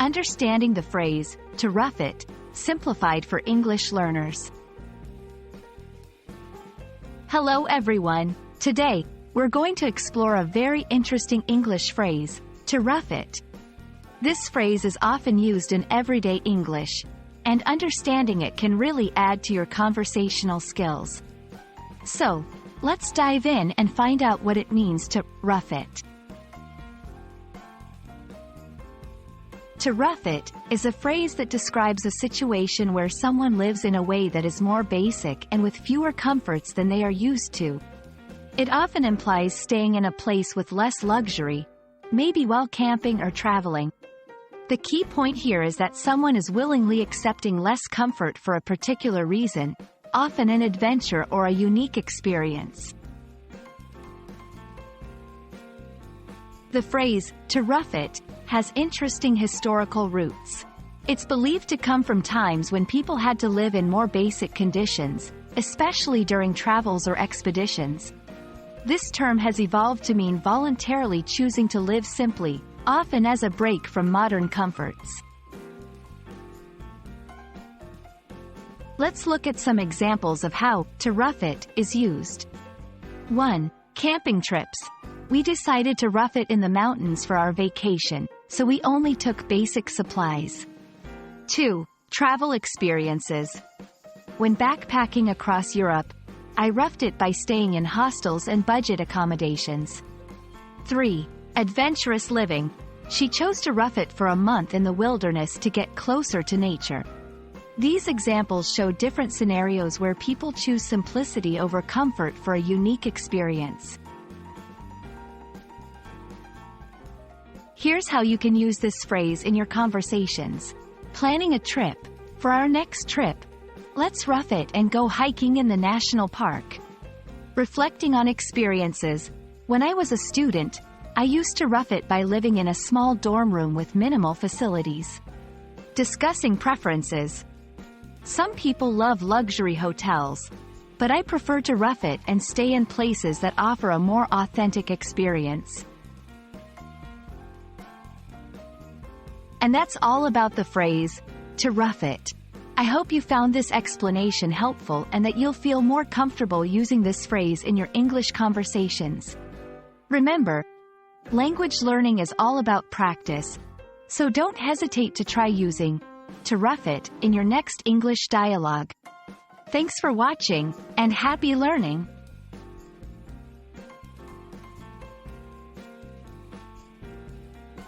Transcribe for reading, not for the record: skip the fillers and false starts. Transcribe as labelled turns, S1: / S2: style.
S1: Understanding the phrase, to rough it, simplified for English learners. Hello everyone. Today, we're going to explore a very interesting English phrase, to rough it. This phrase is often used in everyday English, and understanding it can really add to your conversational skills. So, let's dive in and find out what it means to rough it. To rough it is a phrase that describes a situation where someone lives in a way that is more basic and with fewer comforts than they are used to. It often implies staying in a place with less luxury, maybe while camping or traveling. The key point here is that someone is willingly accepting less comfort for a particular reason, often an adventure or a unique experience. The phrase, to rough it, has interesting historical roots. It's believed to come from times when people had to live in more basic conditions, especially during travels or expeditions. This term has evolved to mean voluntarily choosing to live simply, often as a break from modern comforts. Let's look at some examples of how to rough it is used. 1. Camping trips. We decided to rough it in the mountains for our vacation, so we only took basic supplies. 2. Travel experiences. When backpacking across Europe, I roughed it by staying in hostels and budget accommodations. 3. Adventurous living. She chose to rough it for a month in the wilderness to get closer to nature. These examples show different scenarios where people choose simplicity over comfort for a unique experience. Here's how you can use this phrase in your conversations. Planning a trip. For our next trip, let's rough it and go hiking in the national park. Reflecting on experiences. When I was a student, I used to rough it by living in a small dorm room with minimal facilities. Discussing preferences. Some people love luxury hotels, but I prefer to rough it and stay in places that offer a more authentic experience. And that's all about the phrase, to rough it. I hope you found this explanation helpful and that you'll feel more comfortable using this phrase in your English conversations. Remember, language learning is all about practice, so don't hesitate to try using to rough it in your next English dialogue. Thanks for watching, and happy learning!